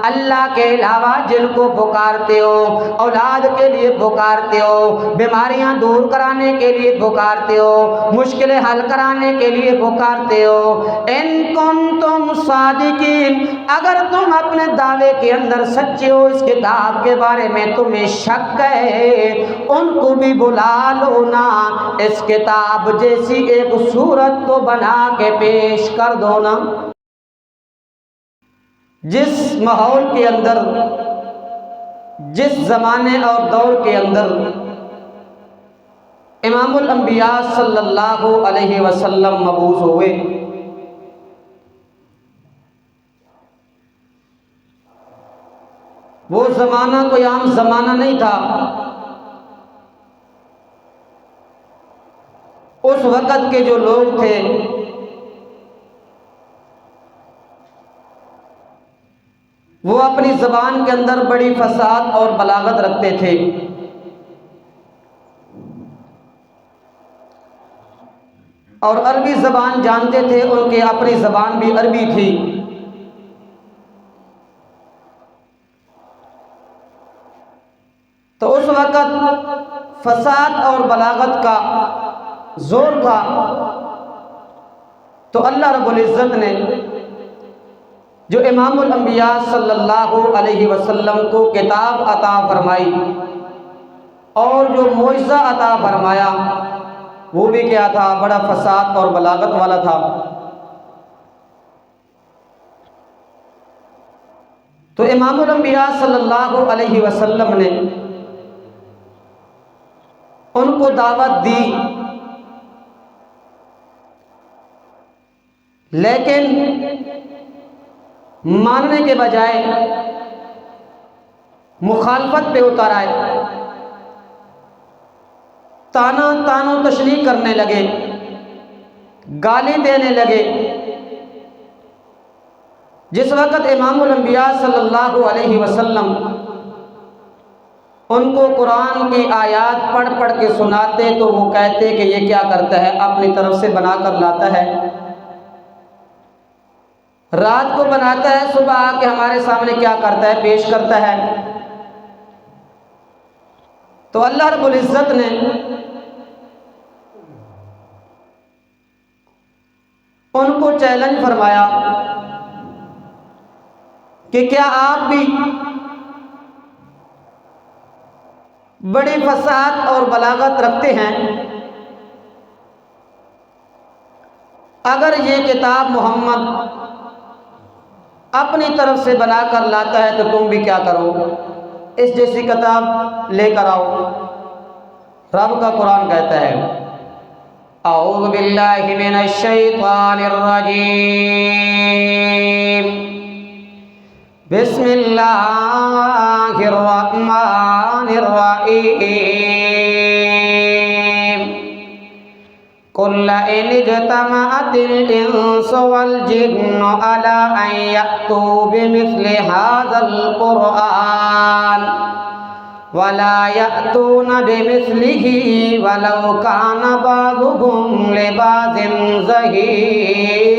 اللہ کے علاوہ جن کو پکارتے ہو، اولاد کے لیے پکارتے ہو، بیماریاں دور کرانے کے لیے پکارتے ہو، مشکلیں حل کرانے کے لیے پکارتے ہو، ان کنتم صادقین، اگر تم اپنے دعوے کے اندر سچے ہو، اس کتاب کے بارے میں تمہیں شک ہے، ان کو بھی بلا لو نا، اس کتاب جیسی ایک صورت تو بنا کے پیش کر دو نا۔ جس ماحول کے اندر، جس زمانے اور دور کے اندر امام الانبیاء صلی اللہ علیہ وسلم مبعوث ہوئے، وہ زمانہ کوئی عام زمانہ نہیں تھا۔ اس وقت کے جو لوگ تھے وہ اپنی زبان کے اندر بڑی فصاحت اور بلاغت رکھتے تھے، اور عربی زبان جانتے تھے، ان کی اپنی زبان بھی عربی تھی۔ تو اس وقت فصاحت اور بلاغت کا زور تھا، تو اللہ رب العزت نے جو امام الانبیاء صلی اللہ علیہ وسلم کو کتاب عطا فرمائی اور جو معجزہ عطا فرمایا، وہ بھی کیا تھا؟ بڑا فصاحت اور بلاغت والا تھا۔ تو امام الانبیاء صلی اللہ علیہ وسلم نے ان کو دعوت دی، لیکن ماننے کے بجائے مخالفت پہ اتر آئے، تانو تشنیع کرنے لگے، گالی دینے لگے۔ جس وقت امام الانبیاء صلی اللہ علیہ وسلم ان کو قرآن کی آیات پڑھ پڑھ کے سناتے تو وہ کہتے کہ یہ کیا کرتا ہے، اپنی طرف سے بنا کر لاتا ہے، رات کو بناتا ہے، صبح آ کے ہمارے سامنے کیا کرتا ہے، پیش کرتا ہے۔ تو اللہ رب العزت نے ان کو چیلنج فرمایا کہ کیا آپ بھی بڑی فصاحت اور بلاغت رکھتے ہیں؟ اگر یہ کتاب محمد اپنی طرف سے بنا کر لاتا ہے تو تم بھی کیا کرو، اس جیسی کتاب لے کر آؤ۔ رب کا قرآن کہتا ہے اعوذ باللہ من الشیطان الرجیم، بسم اللہ الرحمن الرحیم، قل لئن اجتمعت الانس والجن على ان يأتوا بمثل هذا القرآن ولا يأتون بمثله ولو كان بعضهم لبعض ظہیرا۔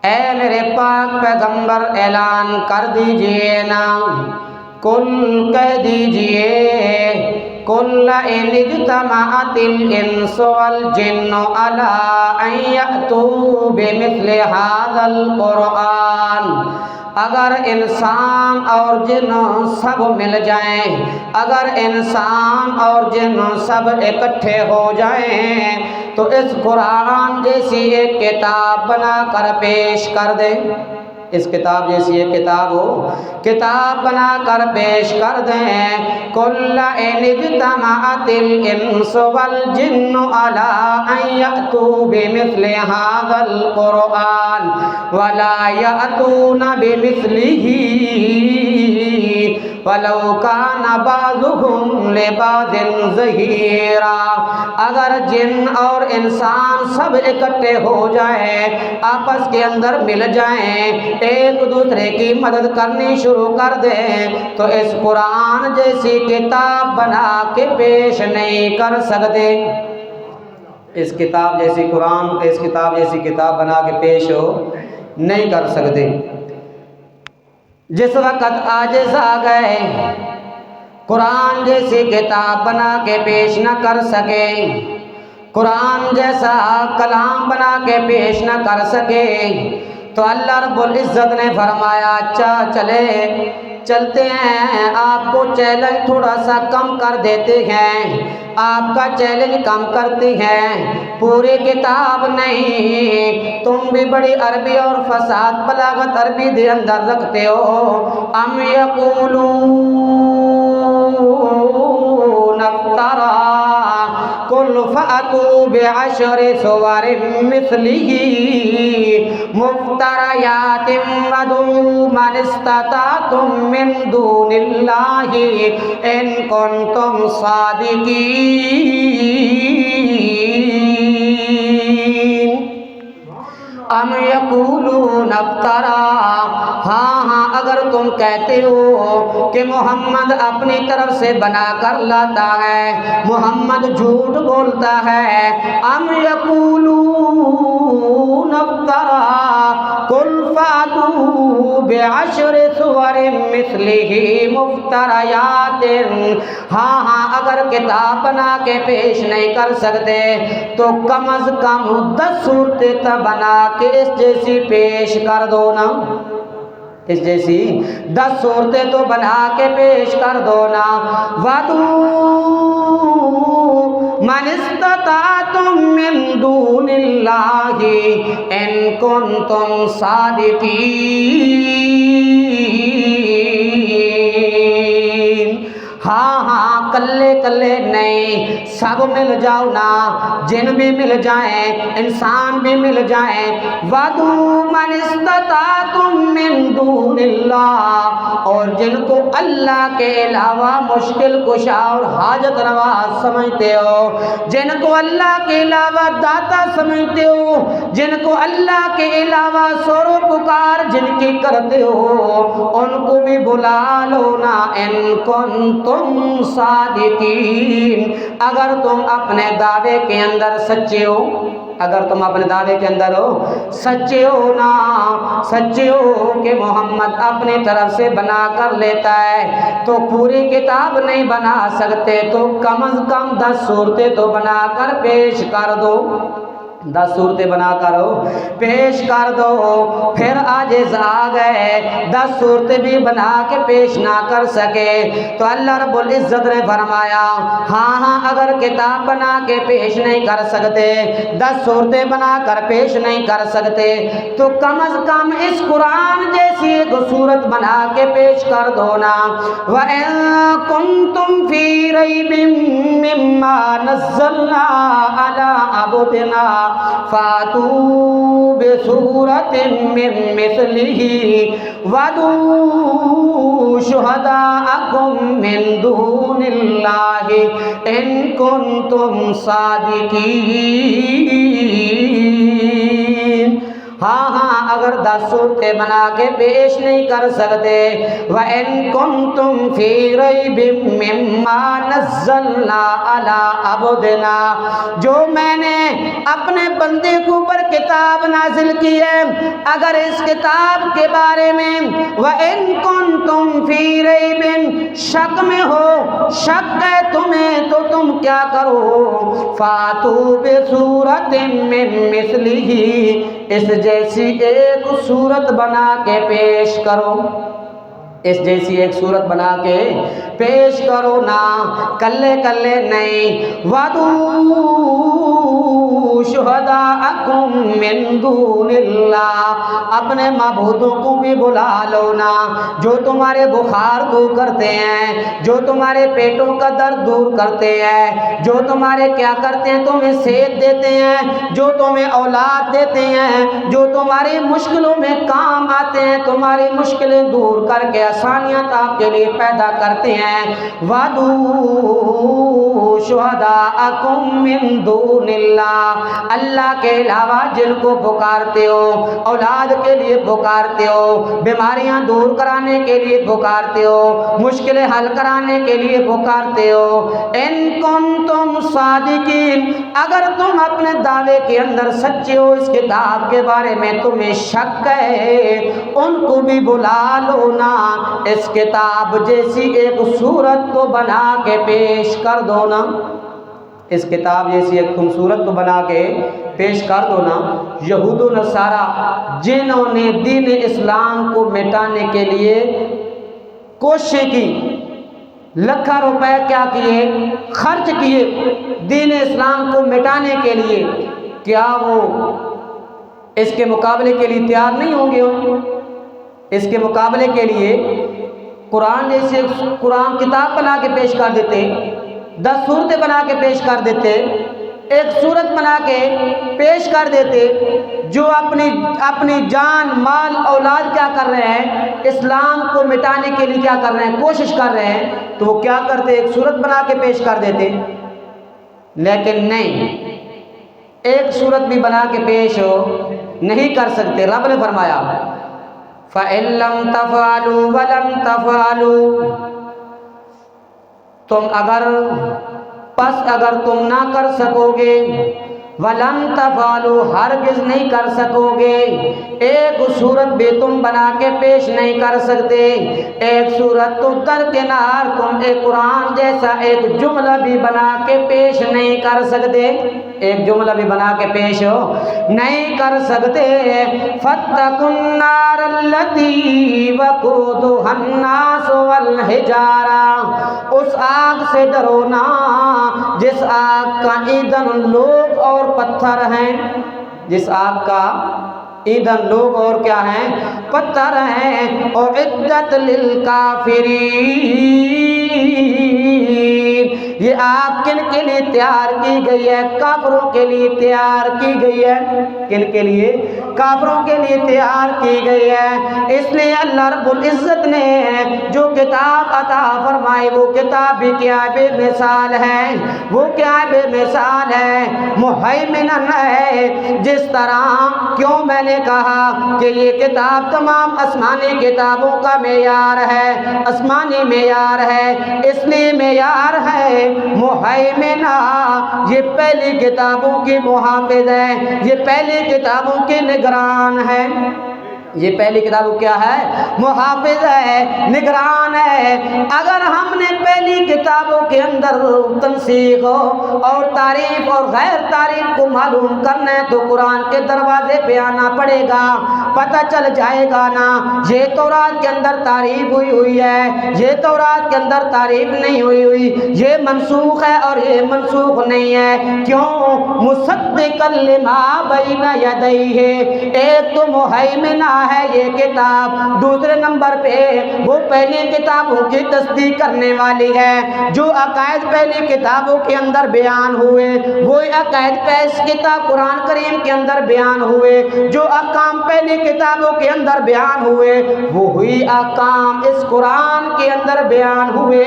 اے میرے پاک پیغمبر اعلان کر دیجئے نا، کل کہہ دیجئے، قل لئن اجتمعت الانس والجن على ان يأتوا بمثل هذا القرآن، اگر انسان اور جن سب مل جائیں، اگر انسان اور جن سب اکٹھے ہو جائیں تو اس قرآن جیسی ایک کتاب بنا کر پیش کر دیں، اس کتاب جیسی ایک کتاب ہو، کتاب بنا کر پیش کر دیں۔ قل لئن اجتمعت الانس والجن على ان يأتوا بمثل هذا القرآن ولا يأتون بمثله ولو كان بعضهم لبعض ظہیرا، اگر جن اور انسان سب اکٹھے ہو جائیں، آپس کے اندر مل جائیں، ایک دوسرے کی مدد کرنی شروع کر دیں تو اس قرآن جیسی کتاب بنا کے پیش نہیں کر سکتے۔ اس کتاب جیسی قرآن، اس کتاب جیسی کتاب بنا کے پیش نہیں کر سکتے۔ جس وقت عاجز آ گئے قرآن جیسی کتاب بنا کے پیش نہ کر سکے، قرآن جیسا کلام بنا کے پیش نہ کر سکے، تو اللہ رب العزت نے فرمایا اچھا چلتے ہیں، آپ کو چیلنج تھوڑا سا کم کر دیتے ہیں، آپ کا چیلنج کم کرتے ہیں، پوری کتاب نہیں، تم بھی بڑی عربی اور فصاحت بلاغت عربی دے اندر رکھتے ہو، ام یقولون افترا قل فأتوا بعشر سور مثله مفتریات وادعوا من استطعتم من دون اللہ ان کنتم صادقین۔ ام یقولون افترا، ہاں اگر تم کہتے ہو کہ محمد اپنی طرف سے بنا کر لاتا ہے، محمد جھوٹ بولتا ہے، ام یقولون افترا قل فاتوا بعشر سور مثلہ مفتریات، ہاں اگر کتاب بنا کے پیش نہیں کر سکتے تو کم از کم 10 صورتیں بنا کے اس جیسی پیش کر دو نا، اس جیسی 10 صورتیں تو بنا کے پیش کر دو نا، وَادْعُوا مَنِ اسْتَطَعْتُم مِّن دُونِ اللَّهِ إِن كُنتُمْ صَادِقِينَ۔ ہاں کلے نہیں، سب مل جاؤ نا، جن بھی مل جائیں، انسان بھی مل جائیں، وَادْعُوا مَنِ اسْتَطَعْتُم مِّن دُونِ اللَّهِ، اور جن کو اللہ کے علاوہ مشکل کشا اور حاجت روا سمجھتے ہو، جن کو اللہ کے علاوہ داتا سمجھتے ہو، جن کو اللہ کے علاوہ سور و پکار جن کی کرتے ہو، ان کو بھی بلا لو نا، ان کنتم صادقین، اگر تم اپنے دعوے کے اندر سچے ہو، اگر تم اپنے دعوے کے اندر ہو سچے ہو نا، سچے ہو کہ محمد اپنی طرف سے بنا کر لیتا ہے، تو پوری کتاب نہیں بنا سکتے تو کم از کم 10 صورتیں تو بنا کر پیش کر دو، 10 صورتیں بنا کر پیش کر دو۔ پھر عاجز آ گئے، 10 صورتیں بھی بنا کے پیش نہ کر سکے، تو اللہ رب العزت نے فرمایا ہاں اگر کتاب بنا کے پیش نہیں کر سکتے، 10 صورتیں بنا کر پیش نہیں کر سکتے، تو کم از کم اس قرآن جیسی ایک صورت بنا کے پیش کر دو نا، وَإِن كُنتُمْ فِي رَيْبٍ مِّمَّا نَزَّلْنَا عَلَىٰ عَبْدِنَا فَأْتُوا بِسُورَةٍ مِّن مِّثْلِهِ وَادْعُوا شُهَدَاءَكُم مِّن دُونِ اللَّهِ إِن كُنتُمْ صَادِقِينَ۔ ہاں اگر 10 صورتیں بنا کے پیش نہیں کر سکتے، وَإِن كُنتُمْ فِي رَيْبٍ مِّمَّا نَزَّلْنَا عَلَىٰ عَبْدِنَا، جو میں نے اپنے بندے کے اوپر کتاب نازل کی ہے، اگر اس کتاب کے بارے میں وَإِن كُنتُمْ فِي رَيْبٍ شک میں ہو، شک ہے تمہیں، تو تم کیا کرو، فَأْتُوا بِسُورَةٍ مِّن مِّثْلِهِ، اس جیسی ایک صورت بنا کے پیش کرو، اس جیسی ایک صورت بنا کے پیش کرو نا، کلے نہیں، وَادْعُوا شُهَدَاءَكُم مِّن دُونِ اللَّهِ، اپنے معبودوں کو بھی بلا لو نا، جو تمہارے بخار دور کرتے ہیں، جو تمہارے پیٹوں کا درد دور کرتے ہیں، جو تمہارے کیا کرتے ہیں، تمہیں صحت دیتے ہیں، جو تمہیں اولاد دیتے ہیں، جو تمہاری مشکلوں میں کام آتے ہیں، تمہاری مشکلیں دور کر کے آسانیات آپ کے لیے پیدا کرتے ہیں۔ وَادُوا شُهَدَاءَكُم مِّن دُونِ اللَّهِ، اللہ کے علاوہ جن کو پکارتے ہو، اولاد کے لیے پکارتے ہو، بیماریاں دور کرانے کے لیے پکارتے ہو، مشکلیں حل کرانے کے لیے پکارتے ہو، ان کنتم صادقین، اگر تم اپنے دعوے کے اندر سچے ہو، اس کتاب کے بارے میں تمہیں شک ہے، ان کو بھی بلا لو نا، اس کتاب جیسی ایک صورت تو بنا کے پیش کر دو نا، اس کتاب جیسی ایک تم صورت تو بنا کے پیش کر دو نا۔ یہود و نصارہ جنہوں نے دین اسلام کو مٹانے کے لیے کوشش کی، لاکھوں روپے کیا کیے، خرچ کیے دین اسلام کو مٹانے کے لیے، کیا وہ اس کے مقابلے کے لیے تیار نہیں ہوں گے؟ اس کے مقابلے کے لیے قرآن جیسے قرآن کتاب بنا کے پیش کر دیتے، 10 صورتیں بنا کے پیش کر دیتے، ایک صورت بنا کے پیش کر دیتے، جو اپنی جان مال اولاد کیا کر رہے ہیں، اسلام کو مٹانے کے لیے کیا کر رہے ہیں، کوشش کر رہے ہیں، تو وہ کیا کرتے، ایک صورت بنا کے پیش کر دیتے۔ لیکن نہیں، ایک صورت بھی بنا کے پیش نہیں کر سکتے۔ رب نے فرمایا فَإِن لَّمْ تَفْعَلُوا وَلَمْ تَفْعَلُوا، اگر تم نہ کر سکو گے، وَلَمْ تَفْعَلُوا، ہرگز نہیں کر سکو گے، ایک صورت بھی تم بنا کے پیش نہیں کر سکتے، ایک صورت تو درکنار تم ایک قرآن جیسا ایک جملہ بھی بنا کے پیش نہیں کر سکتے، ایک جملہ بھی بنا کے پیش نہیں کر سکتے۔ فَاتَّقُوا النَّارَ الَّتِي وَقُودُهَا النَّاسُ وَالْحِجَارَةُ، اس آگ سے ڈرو نا جس آگ کا ایندھن لوگ اور پتھر ہیں، جس آگ کا ایندھن لوگ اور کیا ہیں، پتھر ہیں، اور عدت للکافرین، یہ آگ کن کے لیے تیار کی گئی ہے، کافروں کے لیے تیار کی گئی ہے، کن کے لیے، کافروں کے لیے تیار کی گئی ہے۔ اس لیے اللہ رب العزت نے جو کتاب عطا فرمائی وہ کتاب بھی کیا بے مثال ہے، وہ کیا بے مثال ہے، مہیمنن ہے۔ جس طرح کیوں میں نے کہا کہ یہ کتاب تمام آسمانی کتابوں کا معیار ہے، آسمانی معیار ہے، اس لیے معیار ہے مہیمنہ، یہ پہلی کتابوں کی محافظ ہے، یہ پہلی کتابوں کی نگران ہے، یہ پہلی کتاب کیا ہے، محافظ ہے، نگران ہے۔ اگر ہم نے پہلی کتابوں کے اندر تنسیخ اور تعریف اور غیر تعریف کو معلوم کرنا ہے تو قرآن کے دروازے پہ آنا پڑے گا، پتہ چل جائے گا نا، یہ تورات کے اندر تعریف ہوئی ہے، یہ تورات کے اندر تعریف نہیں ہوئی، یہ منسوخ ہے اور یہ منسوخ نہیں ہے، کیوں، مصدقا لما بین یدیہ، ایک تو مہیمنہ ہے یہ کتاب، دوسرے نمبر پہ وہ پہلی کتابوں کی تصدیق کرنے والی ہے، جو عقائد پہلی کتابوں کے اندر بیان ہوئے وہی عقائد اس کتاب قرآن کریم کے اندر بیان ہوئے، جو احکام پہلی کتابوں کے اندر بیان ہوئے وہی احکام اس قرآن کے اندر بیان ہوئے۔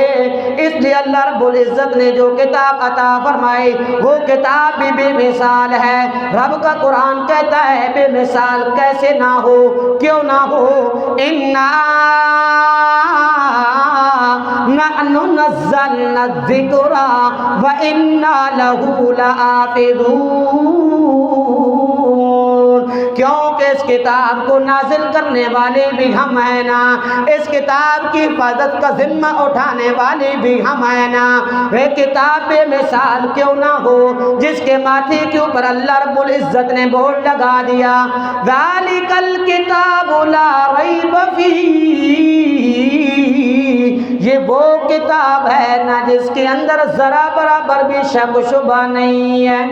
اس لیے اللہ رب العزت نے جو کتاب عطا فرمائی وہ کتاب بھی بے مثال ہے۔ رب کا قرآن کہتا ہے بے مثال کیسے نہ ہو، کیوں نہ ہو، اِنَّا نَحْنُ نَزَّلْنَا الذِّكْرَ وَإِنَّا لَهُ لَحَافِظُونَ، کیونکہ اس کتاب کو نازل کرنے والے بھی ہم ہیں نا، اس کتاب کی حفاظت کا ذمہ اٹھانے والے بھی ہم ہیں نا، وہ کتاب بے مثال کیوں نہ ہو جس کے ماتھے کے اوپر اللہ رب العزت نے بورڈ لگا دیا، ذَلِكَ الْكِتَابُ لَا رَيْبَ فِيهِ، یہ وہ کتاب ہے نا جس کے اندر ذرا برابر بھی شک و شبہ نہیں ہے،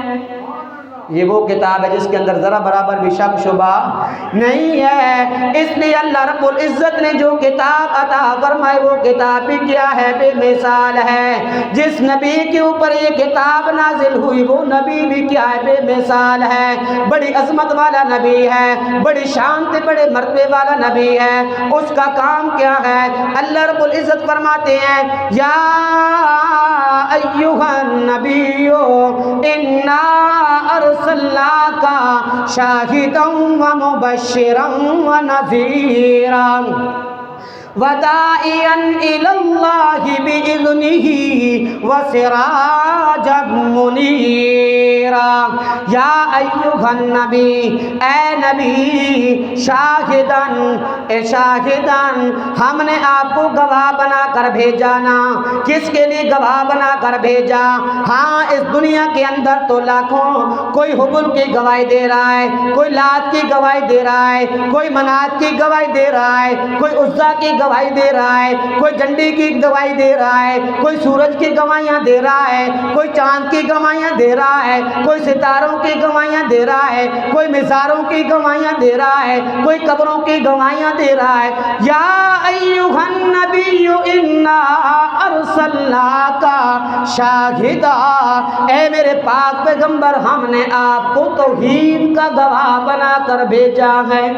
یہ وہ کتاب ہے جس کے اندر ذرا برابر بھی شک شبہ نہیں ہے۔ اس لیے اللہ رب العزت نے جو کتاب عطا فرمائی وہ کتاب بھی کیا ہے؟ بے مثال ہے۔ جس نبی کے اوپر یہ کتاب نازل ہوئی وہ نبی بھی کیا ہے؟ بے مثال ہے، بڑی عظمت والا نبی ہے، بڑی شان سے بڑے مرتبے والا نبی ہے۔ اس کا کام کیا ہے؟ اللہ رب العزت فرماتے ہیں یا ایھا النبی انا ارسلناک شاہدا ومبشرا ونذیرا وداعیا الی اللہ باذنہ وسراجا منیرا۔ یا ایھا النبی، اے نبی، شاہدن ہم نے آپ کو گواہ بنا کر بھیجا نا۔ کس کے لیے گواہ بنا کر بھیجا؟ ہاں اس دنیا کے اندر تو لاکھوں، کوئی حبل کی گواہی دے رہا ہے، کوئی لات کی گواہی دے رہا ہے، کوئی منات کی گواہی دے رہا ہے، کوئی عزا کی گواہی دے رہا ہے، کوئی جنڈی کی گواہی دے رہا ہے، کوئی سورج کی گواہیاں دے رہا ہے، کوئی چاند کی گواہیاں دے رہا ہے، کوئی ستاروں کی گواہیاں دے رہا ہے، کوئی مزاروں کی گواہیاں دے رہا ہے، کوئی قبروں کی گواہیاں دے رہا ہے۔ یا ایھا النبی انا ارسلناک شاہدا، اے میرے پاک پیغمبر ہم نے آپ کو توحید کا گواہ بنا کر بھیجا ہے۔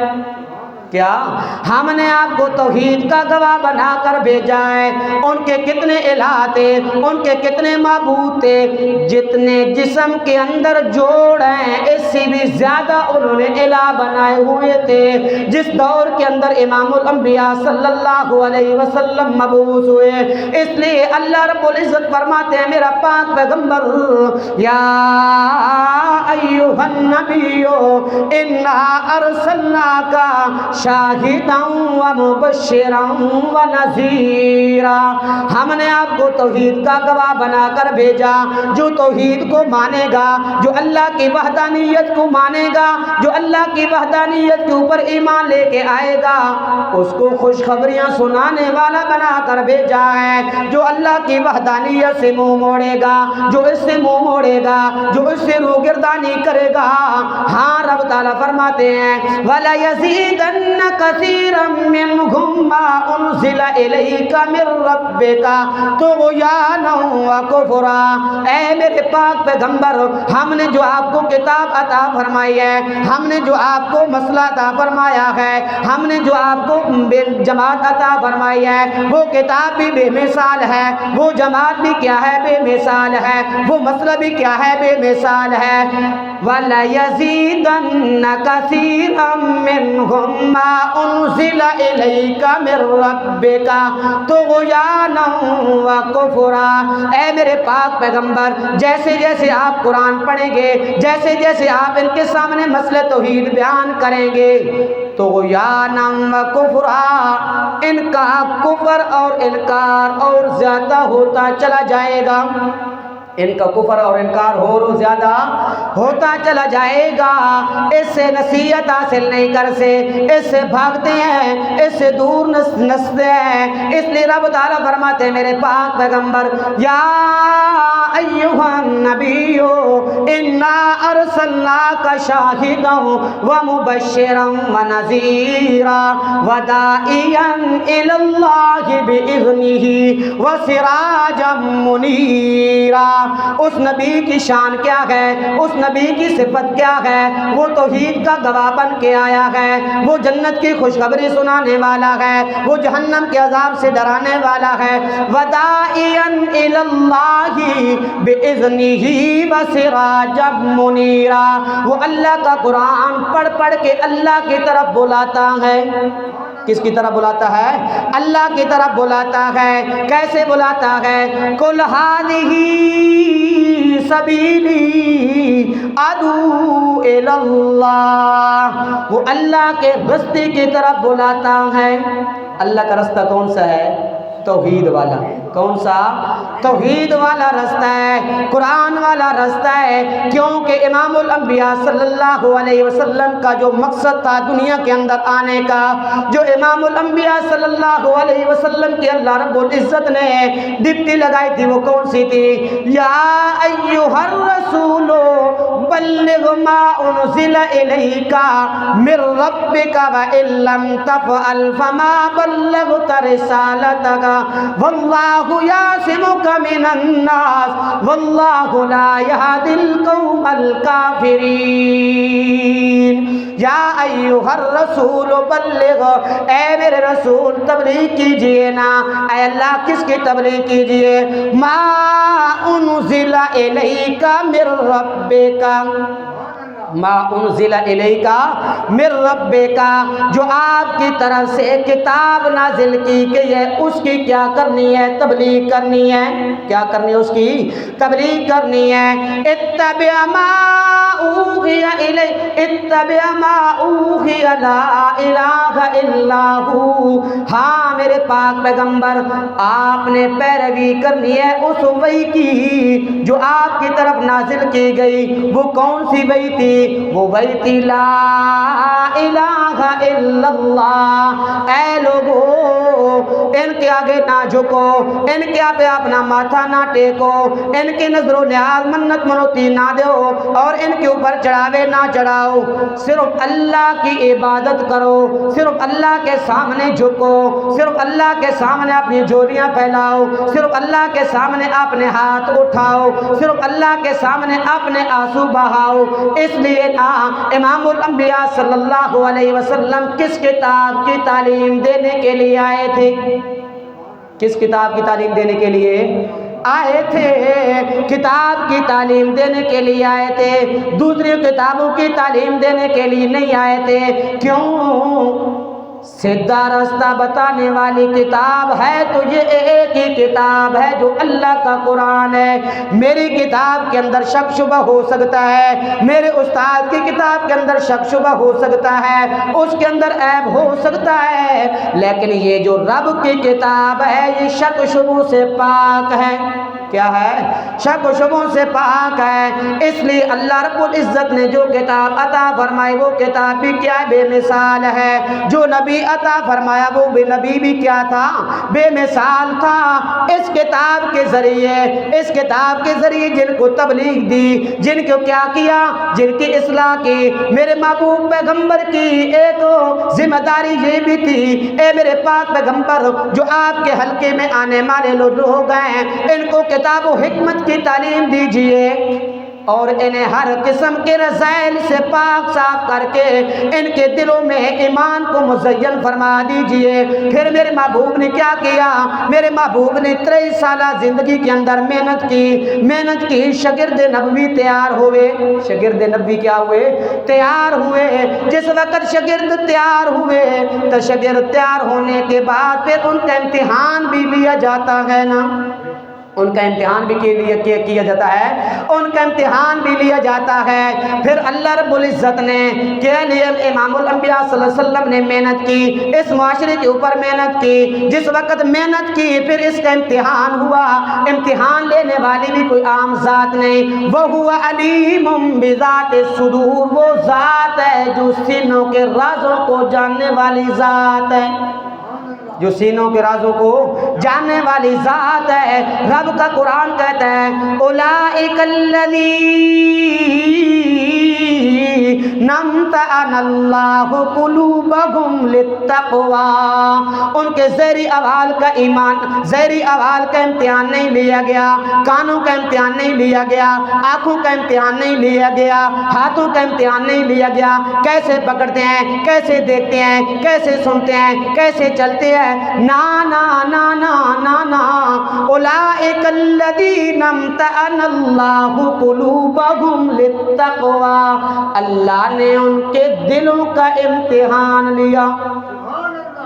کیا؟ ہم نے آپ کو توحید کا گواہ بنا کر بھیجا ہے۔ ان کے کتنے الہ تھے، ان کے کتنے معبود تھے، جتنے جسم کے اندر جوڑ ہیں اس سے بھی زیادہ انہوں نے الہ بنائے ہوئے تھے۔ جس دور کے اندر امام الانبیاء صلی اللہ علیہ وسلم مبعوث ہوئے، اس لیے اللہ رب العزت فرماتے ہیں میرا پاک پیغمبر یا ایھا النبی انا ارسلناک شاہدا ومبشرا ونذیرا، ہم نے آپ کو توحید کا گواہ بنا کر بھیجا۔ جو توحید کو مانے گا، جو اللہ کی وحدانیت کو مانے گا، جو اللہ کی وحدانیت کے اوپر ایمان لے کے آئے گا، اس کو خوشخبریاں سنانے والا بنا کر بھیجا ہے۔ جو اللہ کی وحدانیت سے منہ موڑے گا، جو اس سے منہ موڑے گا، جو اس سے روگردانی کرے گا، ہاں رب تعالیٰ فرماتے ہیں وَلَيَزِيدَنَّ كَثِيرًا مِّنْهُمْ مَا أُنزِلَ إِلَيْكَ مِن رَّبِّكَ طُغْيَانًا وَكُفْرًا۔ اے میرے پاک پیغمبر ہم نے جو آپ کو کتاب عطا فرمائی ہے، ہم نے جو آپ کو مسئلہ عطا فرمایا ہے، ہم نے جو آپ کو جماعت عطا فرمائی ہے، وہ کتاب بھی بے مثال ہے، وہ جماعت بھی کیا ہے؟ بے مثال ہے، وہ مسئلہ بھی کیا ہے؟ بے مثال ہے۔ وَلَيَزِيدَنَّ كَثِيرًا مِّنْهُمْ مَا أُنزِلَ إِلَيْكَ مِن رَّبِّكَ طُغْيَانًا وَكُفْرًا۔ اے میرے پاک پیغمبر جیسے جیسے آپ قرآن پڑھیں گے، جیسے جیسے آپ ان کے سامنے مسئلہ توحید بیان کریں گے، طغیانا وکفرا، ان کا کفر اور انکار اور زیادہ ہوتا چلا جائے گا، ان کا کفر اور انکار اور زیادہ ہوتا چلا جائے گا۔ اس سے نصیحت حاصل نہیں کر سے، اس سے بھاگتے ہیں، اس سے دور نستے ہیں۔ اس لیے رب تعالیٰ فرماتے ہیں میرے پاک پیغمبر یا ایھا النبی انا ارسلناک شاہدا ومبشرا ونذیرا وداعیا الی اللہ باذنہ وسراجا منیرا۔ اس نبی کی شان کیا ہے، اس نبی کی صفت کیا ہے؟ وہ توحید کا گواہ بن کے آیا ہے، وہ جنت کی خوشخبری سنانے والا ہے، وہ جہنم کے عذاب سے ڈرانے والا ہے۔ وداعیا الی اللہ باذنہ وسراجا منیرا، وہ اللہ کا قرآن پڑھ پڑھ کے اللہ کی طرف بلاتا ہے۔ کس کی طرف بلاتا ہے؟ اللہ کی طرف بلاتا ہے۔ کیسے بلاتا ہے؟ قُلْ هَٰذِهِ سَبِيلِي أَدْعُو إِلَى اللَّهِ، وہ اللہ کے رستے کی طرف بلاتا ہے۔ اللہ کا رستہ کون سا ہے؟ توحید والا۔ کون سا؟ توحید والا رستہ ہے، قرآن والا رستہ ہے۔ کیونکہ امام الانبیاء صلی اللہ علیہ وسلم کا جو مقصد تھا دنیا کے اندر آنے کا، جو امام الانبیاء صلی اللہ علیہ وسلم کی اللہ رب العزت نے ڈپٹی لگائی تھی، وہ کون سی تھی؟ یا ایھا الرسول بلغ ما انزل الیک من ربک وان لم تفعل فما بلغت رسالتک واللہ یعصمک من الناس واللہ لا یہدی القوم الکافرین۔ یا ایھا الرسول بلغ، اے میرے رسول تبلیغ کیجئے نا، اے اللہ کس کی تبلیغ کیجئے؟ ما انزل الیک من ربک، ما انزل الیک من ربک، جو آپ کی طرف سے کتاب نازل کی گئی ہے اس کی کیا کرنی ہے؟ تبلیغ کرنی ہے۔ کیا کرنی ہے؟ اس کی تبلیغ کرنی ہے۔ اتبع ما اوحی الیک، اتبع ما اوحی لا الہ الا ہو۔ ہاں میرے پاک پیغمبر، آپ نے پیروی کرنی ہے اس وحی کی جو آپ کی طرف نازل کی گئی۔ وہ کون سی وحی تھی؟ وہ وحی تھی لا الہ الا اللہ۔ اے لوگو، ان کے آگے نہ جھکو، ان کے آگے اپنا ماتھا نہ ٹیکو، ان کی نظر و نیاز منت منوتی نہ دو اور ان کے اوپر چڑھاوے نہ چڑھاؤ۔ صرف اللہ کی عبادت کرو، صرف اللہ کے سامنے جھکو، صرف اللہ کے سامنے اپنی جولیاں پھیلاؤ، صرف اللہ کے سامنے اپنے ہاتھ اٹھاؤ، صرف اللہ کے سامنے اپنے آنسو بہاؤ۔ اس لیے امام الانبیاء صلی اللہ علیہ وسلم کس کتاب کی تعلیم دینے کے لیے آئے تھے؟ کس کتاب کی تعلیم دینے کے لیے آئے تھے؟ کتاب کی تعلیم دینے کے لیے آئے تھے، دوسری کتابوں کی تعلیم دینے کے لیے نہیں آئے تھے۔ کیوں؟ سیدھا راستہ بتانے والی کتاب ہے تو یہ ایک ہی کتاب ہے جو اللہ کا قرآن ہے۔ میری کتاب کے اندر شک شبہ ہو سکتا ہے، میرے استاد کی کتاب کے اندر شک شبہ ہو سکتا ہے، اس کے اندر عیب ہو سکتا ہے، لیکن یہ جو رب کی کتاب ہے یہ شک شبوں سے پاک ہے۔ کیا ہے؟ شک و شبوں سے پاک ہے۔ اس لیے اللہ رب العزت نے جو کتاب عطا فرمائی وہ کتاب بھی کیا بے مثال ہے، جو نبی عطا فرمایا وہ بھی نبی بھی کیا تھا؟ بے مثال تھا۔ اس کتاب کے ذریعے، اس کتاب کے ذریعے جن کو تبلیغ دی، جن کو کیا کیا؟ جن کی اصلاح کی۔ میرے محبوب پیغمبر کی ایک ذمہ داری یہ بھی تھی، اے میرے پاک پیغمبر جو آپ کے حلقے میں آنے والے لوگ ہیں ان کو کتاب و حکمت کی تعلیم دیجئے اور انہیں ہر قسم کے رذائل سے پاک صاف کر کے ان کے دلوں میں ایمان کو مزین فرما دیجئے۔ پھر میرے محبوب نے کیا کیا؟ میرے محبوب نے 23 سالہ زندگی کے اندر محنت کی، شاگرد نبوی تیار ہوئے۔ شاگرد نبوی کیا ہوئے؟ تیار ہوئے۔ جس وقت شاگرد تیار ہوئے تو شاگرد تیار ہونے کے بعد پھر ان کا امتحان بھی لیا جاتا ہے نا، ان کا امتحان بھی کیا جاتا ہے، ان کا امتحان بھی لیا جاتا ہے۔ پھر اللہ رب العزت نے کیا لیا؟ امام الانبیاء صلی اللہ علیہ وسلم نے محنت کی، اس معاشرے کے اوپر محنت کی۔ جس وقت محنت کی پھر اس کا امتحان ہوا۔ امتحان لینے والی بھی کوئی عام ذات نہیں، وَهُوَ عَلِيمٌ بِذَاتِ الصُّدُورِ، وہ ذات ہے جو سینوں کے رازوں کو جاننے والی ذات ہے، جو سینوں کے رازوں کو جاننے والی ذات ہے۔ رب کا قرآن کہتا ہے اولئک الذین امتحن اللہ قلوبہم للتقوی، ان کے ظاہری اعمال کا ایمان، ظاہری اعمال کا امتحان نہیں لیا گیا، کانوں کا امتحان نہیں لیا گیا، آنکھوں کا امتحان نہیں لیا گیا، ہاتھوں کا امتحان نہیں لیا گیا، کیسے پکڑتے ہیں، کیسے دیکھتے ہیں، کیسے سنتے ہیں، کیسے چلتے ہیں، نا نا نا نا نا نا، اولئک الذین امتحن اللہ قلوبہم للتقوی، اللہ نے ان کے دلوں کا امتحان لیا،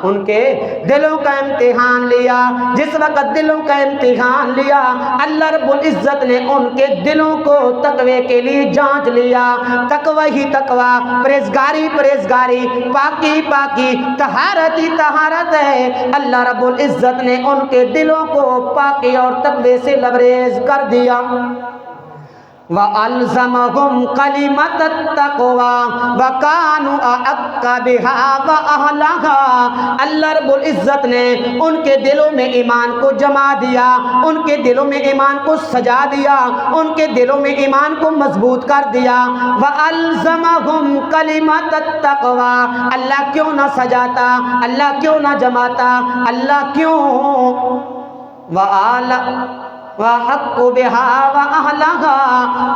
ان کے دلوں کا امتحان لیا۔ جس وقت دلوں کا امتحان لیا اللہ رب العزت نے ان کے دلوں کو تقوی کے لیے جانچ لیا۔ تقوی ہی تقوی، پرہیزگاری پرہیزگاری، پاکی پاکی، طہارت ہی طہارت ہے۔ اللہ رب العزت نے ان کے دلوں کو پاکی اور تقوی سے لبریز کر دیا۔ وَأَلْزَمَهُمْ كَلِمَةَ التَّقْوَى وَكَانُوا أَحَقَّ بِهَا وَأَهْلَهَا۔ اللہ رب العزت نے ان کے دلوں میں ایمان کو جما دیا، ان کے دلوں میں ایمان کو سجا دیا، ان کے دلوں میں ایمان کو مضبوط کر دیا۔ وَأَلْزَمَهُمْ كَلِمَةَ التَّقْوَى، اللہ کیوں نہ سجاتا، اللہ کیوں نہ جماتا، اللہ کیوں وَحَقُّ بِهَا وَأَهْلَهَا،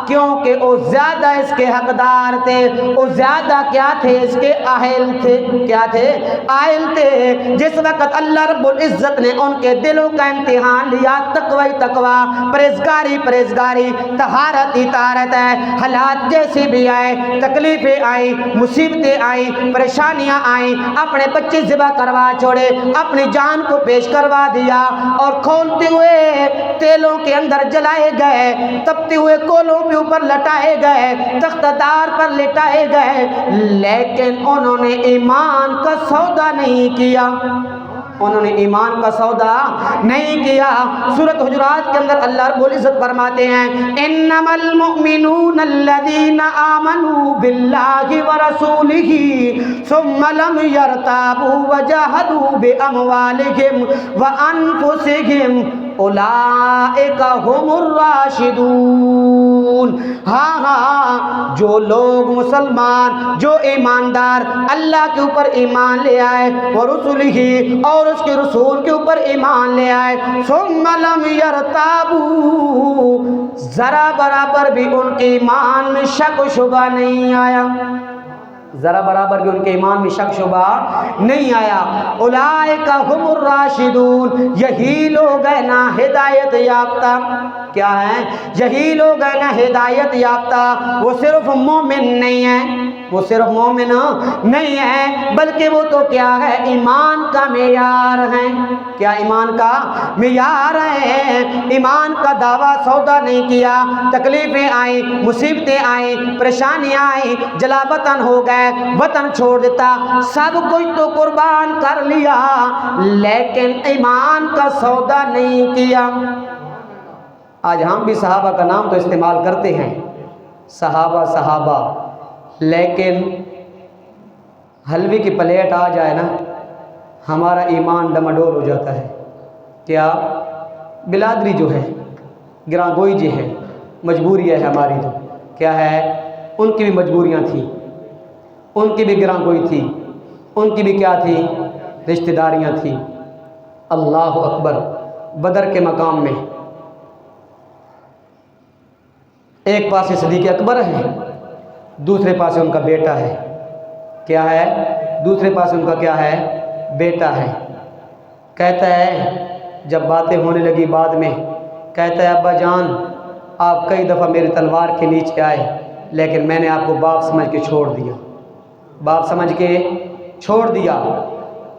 کیونکہ وہ زیادہ اس کے حقدار تھے، وہ زیادہ کیا تھے، اس کے اہل تھے، کیا تھے، اہل تھے۔ جس وقت اللہ رب العزت نے ان کے دلوں کا امتحان لیا، تقوی تقوی، پرہیزگاری پرہیزگاری، طہارت ہی طہارت ہے، حالات جیسے بھی آئے، تکلیفیں آئیں، مصیبتیں آئیں، پریشانیاں آئیں، اپنے بچے ذبح کروا چھوڑے، اپنی جان کو پیش کروا دیا، اور کھولتے ہوئے تیلوں کے اندر جلائے گئے، تپتے ہوئے کولوں کے اوپر لٹائے گئے، تختہ دار پر لٹائے گئے، لیکن انہوں نے ایمان کا سودا نہیں کیا، انہوں نے ایمان کا سودا نہیں کیا۔ سورۃ حجرات کے اندر اللہ رب العزت فرماتے ہیں انما المؤمنون الذین آمنوا باللہ ورسولہ ثم لم يرتابوا وجاہدوا باموالہم وانفسہم اولئک هم الراشدون۔ ہاں ہاں، جو لوگ مسلمان، جو ایماندار اللہ کے اوپر ایمان لے آئے، ورسولہ، اور اس کے رسول کے اوپر ایمان لے آئے، ثم لم یرتابوا، ذرا برابر بھی ان کے ایمان میں شک و شبہ نہیں آیا، ذرا برابر بھی ان کے ایمان میں شک شبہ نہیں آیا، اولئک هم الراشدون، یہی لوگ ہیں نا ہدایت یافتہ، کیا ہیں، یہی لوگ ہیں نا ہدایت یافتہ۔ وہ صرف مومن نہیں ہیں، وہ صرف مومن نہیں ہیں، بلکہ وہ تو کیا ہے، ایمان کا معیار ہیں، کیا ایمان کا معیار ہیں، ایمان کا دعویٰ سودا نہیں کیا، تکلیفیں آئیں، مصیبتیں آئیں، پریشانیاں آئیں، جلا وطن ہو گئے، وطن چھوڑ دیتا، سب کچھ تو قربان کر لیا، لیکن ایمان کا سودا نہیں کیا۔ آج ہم بھی صحابہ کا نام تو استعمال کرتے ہیں، صحابہ صحابہ، لیکن حلوے کی پلیٹ آ جائے نا، ہمارا ایمان ڈماڈول ہو جاتا ہے۔ کیا بلادری جو ہے، گراں گوئی جی ہے، مجبوری ہے ہماری، تو کیا ہے، ان کی بھی مجبوریاں تھیں، ان کی بھی گراں گوئی تھی، ان کی بھی کیا تھی، رشتہ داریاں تھیں۔ اللہ اکبر، بدر کے مقام میں ایک پاس صدیق اکبر ہے، دوسرے پاس ان کا بیٹا ہے، کیا ہے، دوسرے پاس ان کا کیا ہے، بیٹا ہے۔ کہتا ہے جب باتیں ہونے لگی بعد میں، کہتا ہے ابا جان آپ کئی دفعہ میری تلوار کے نیچے آئے، لیکن میں نے آپ کو باپ سمجھ کے چھوڑ دیا، باپ سمجھ کے چھوڑ دیا۔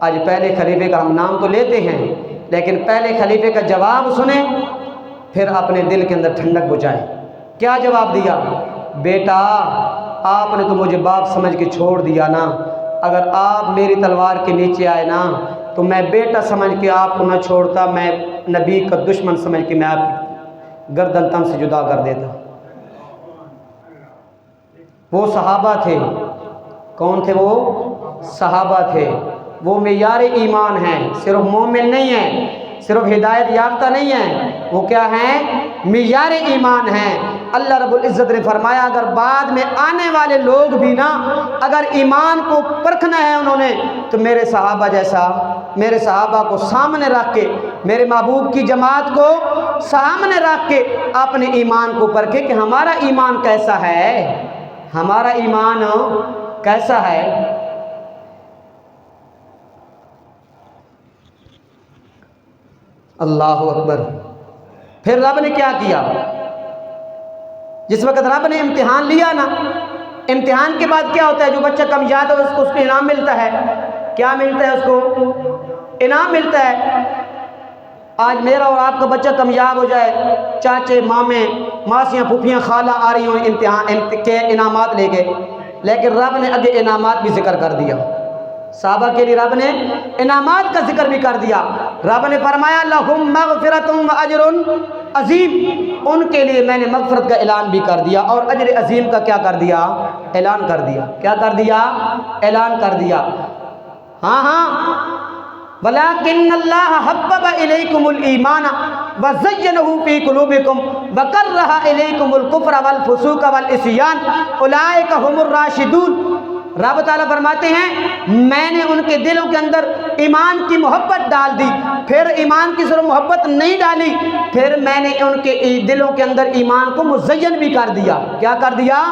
آج پہلے خلیفے کا ہم نام تو لیتے ہیں، لیکن پہلے خلیفے کا جواب سنیں، پھر اپنے دل کے اندر ٹھنڈک بجھائیں۔ کیا جواب دیا؟ بیٹا آپ نے تو مجھے باپ سمجھ کے چھوڑ دیا نا، اگر آپ میری تلوار کے نیچے آئے نا تو میں بیٹا سمجھ کے آپ کو نہ چھوڑتا، میں نبی کا دشمن سمجھ کے میں آپ کی گردن تن سے جدا کر دیتا۔ وہ صحابہ تھے، کون تھے وہ؟ صحابہ تھے، وہ معیار ایمان ہیں، صرف مومن نہیں ہیں، صرف ہدایت یافتہ نہیں ہیں، وہ کیا ہیں؟ معیار ایمان ہیں۔ اللہ رب العزت نے فرمایا اگر بعد میں آنے والے لوگ بھی نا، اگر ایمان کو پرکھنا ہے انہوں نے، تو میرے صحابہ جیسا، میرے صحابہ کو سامنے رکھ کے، میرے محبوب کی جماعت کو سامنے رکھ کے اپنے ایمان کو پرکھے کہ ہمارا ایمان کیسا ہے، ہمارا ایمان کیسا ہے۔ اللہ اکبر۔ پھر رب نے کیا کیا؟ جس وقت رب نے امتحان لیا نا، امتحان کے بعد کیا ہوتا ہے؟ جو بچہ کامیاب ہے اس کو انعام ملتا ہے، کیا ملتا ہے؟ اس کو انعام ملتا ہے۔ آج میرا اور آپ کا بچہ کامیاب ہو جائے، چاچے مامے ماسیاں پھوپھیاں خالہ آ رہی ہوں امتحان کے انعامات لے کے، لیکن رب نے آگے انعامات بھی ذکر کر دیا۔ صحابہ کے لیے رب نے انعامات کا ذکر بھی کر دیا۔ رب نے فرمایا لَهُمْ مَغْفِرَةٌ وَأَجْرٌ عظیم ان کے لیے میں نے مغفرت کا اعلان بھی کر دیا اور اجر عظیم کا کیا کر دیا؟ اعلان کر دیا۔ کیا کر دیا؟ اعلان کر دیا۔ ہاں ہاں، وَلَٰكِنَّ اللَّهَ حَبَّبَ إِلَيْكُمُ الْإِيمَانَ وَزَيَّنَهُ فِي قُلُوبِكُمْ وَكَرَّهَ إِلَيْكُمُ الْكُفْرَ وَالْفُسُوقَ وَالْعِصْيَانَ أُولَٰئِكَ هُمُ الرَّاشِدُونَ۔ رب تعالیٰ فرماتے ہیں میں نے ان کے دلوں کے اندر ایمان کی محبت ڈال دی، پھر ایمان کی صرف محبت نہیں ڈالی، پھر میں نے ان کے دلوں کے اندر ایمان کو مزین بھی کر دیا۔ کیا کر دیا؟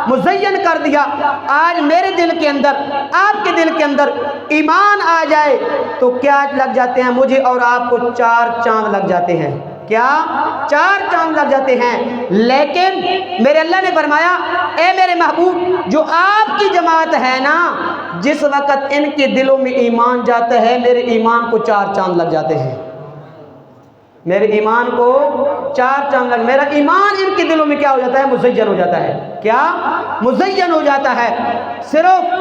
مزین کر دیا۔ آج میرے دل کے اندر، آپ کے دل کے اندر ایمان آ جائے تو کیا لگ جاتے ہیں؟ مجھے اور آپ کو 4 چاند لگ جاتے ہیں۔ کیا؟ 4 چاند لگ جاتے ہیں۔ لیکن میرے اللہ نے فرمایا اے میرے محبوب، جو آپ کی جماعت ہے نا، جس وقت ان کے دلوں میں ایمان جاتا ہے میرے ایمان کو 4 چاند لگ جاتے ہیں۔ میرے ایمان کو 4 چاند لگ، میرا ایمان ان کے دلوں میں کیا ہو جاتا ہے؟ مزین ہو جاتا ہے۔ کیا؟ مزین ہو جاتا ہے۔ صرف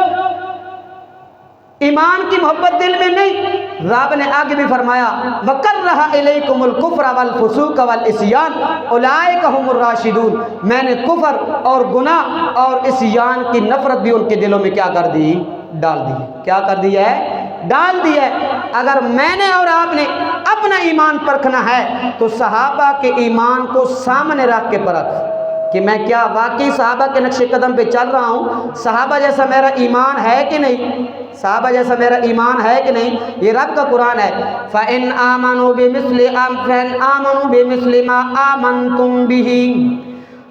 ایمان کی محبت دل میں نہیں، رب نے آگے بھی فرمایا وَكَرَّهَ إِلَيْكُمُ الْكُفْرَ وَالْفُسُوقَ وَالْعِصْيَانَ أُولَٰئِكَ هُمُ الرَّاشِدُونَ۔ میں نے کفر اور گناہ اور عصیان کی نفرت بھی ان کے دلوں میں کیا کر دی؟ ڈال دی۔ کیا کر دی ہے؟ ڈال دی ہے۔ اگر میں نے اور آپ نے اپنا ایمان پرکھنا ہے تو صحابہ کے ایمان کو سامنے رکھ کے پرکھ کہ میں کیا واقعی صحابہ کے نقش قدم پہ چل رہا ہوں؟ صحابہ جیسا میرا ایمان ہے کہ نہیں؟ صحابہ جیسا میرا ایمان ہے کہ نہیں؟ یہ رب کا قرآن ہے۔ فَإِنْ آمَنُوا بِمِثْلِ مَا آمَنْتُمْ بِهِ۔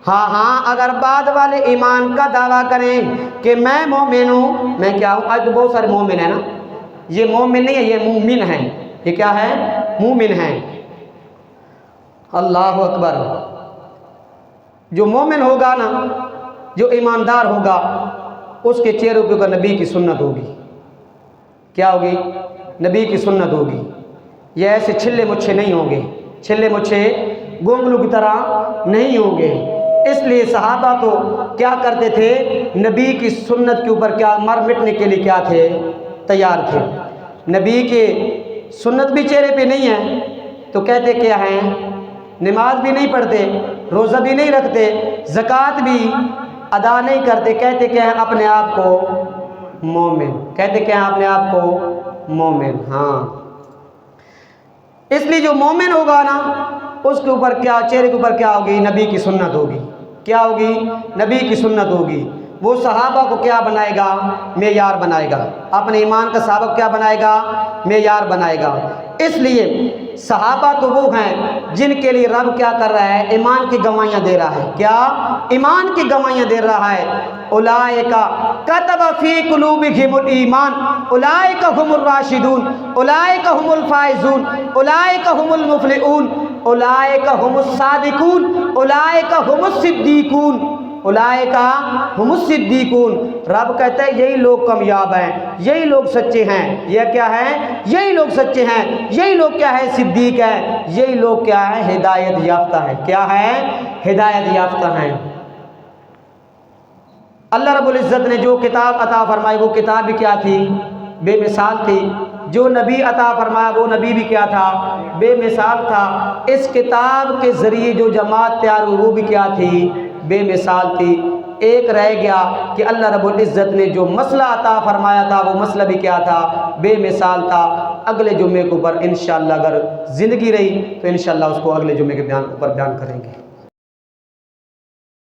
ہاں اگر بعد والے ایمان کا دعویٰ کریں کہ میں مومن ہوں، میں کیا ہوں؟ آج تو بہت سارے مومن ہیں نا، یہ مومن نہیں ہے، یہ مومن ہیں۔ یہ کیا ہے؟ مومن ہیں۔ اللہ اکبر۔ جو مومن ہوگا نا، جو ایماندار ہوگا، اس کے چہرے پہ نبی کی سنت ہوگی۔ کیا ہوگی؟ نبی کی سنت ہوگی۔ یہ ایسے چھلے مچھے نہیں ہوں گے، چھلے مچھے گونگلوں کی طرح نہیں ہوں گے۔ اس لیے صحابہ تو کیا کرتے تھے؟ نبی کی سنت کے اوپر کیا مر مٹنے کے لیے کیا تھے؟ تیار تھے۔ نبی کے سنت بھی چہرے پہ نہیں ہے تو کہتے کیا ہیں؟ نماز بھی نہیں پڑھتے، روزہ بھی نہیں رکھتے، زکوٰۃ بھی ادا نہیں کرتے، کہتے کہ ہیں اپنے آپ کو مومن، کہتے کہ ہیں اپنے آپ کو مومن۔ ہاں، اس لیے جو مومن ہوگا نا، اس کے اوپر کیا، چہرے کے اوپر کیا ہوگی؟ نبی کی سنت ہوگی۔ کیا ہوگی؟ نبی کی سنت ہوگی۔ وہ صحابہ کو کیا بنائے گا؟ معیار بنائے گا۔ اپنے ایمان کا صحابہ کیا بنائے گا؟ معیار بنائے گا۔ اس لیے صحابہ تو وہ ہیں جن کے لیے رب کیا کر رہا ہے؟ ایمان کی گواہیاں دے رہا ہے۔ کیا؟ ایمان کی گواہیاں دے رہا ہے۔ اولئک کتب فی قلوبہم الایمان اولئک هم الراشدون اولئک هم الفائزون اولئک هم المفلحون اولئک هم الصادقون اولئک هم الصدیقون اولئک هم الصدیقون۔ رب کہتا ہے یہی لوگ کامیاب ہیں، یہی لوگ سچے ہیں۔ یہ کیا ہے؟ یہی لوگ سچے ہیں، یہی لوگ کیا ہے؟ صدیق ہیں، یہی لوگ کیا ہے؟ ہدایت یافتہ ہیں۔ کیا ہے؟ ہدایت یافتہ ہیں۔ اللہ رب العزت نے جو کتاب عطا فرمائی وہ کتاب بھی کیا تھی؟ بے مثال تھی۔ جو نبی عطا فرمایا وہ نبی بھی کیا تھا؟ بے مثال تھا۔ اس کتاب کے ذریعے جو جماعت تیار ہوئی وہ بھی کیا تھی؟ بے مثال تھی۔ ایک رہ گیا کہ اللہ رب العزت نے جو مسئلہ عطا فرمایا تھا وہ مسئلہ بھی کیا تھا؟ بے مثال تھا۔ اگلے جمعے کے اوپر انشاءاللہ اگر زندگی رہی تو انشاءاللہ اس کو اگلے جمعے کے اوپر بیان کریں گے۔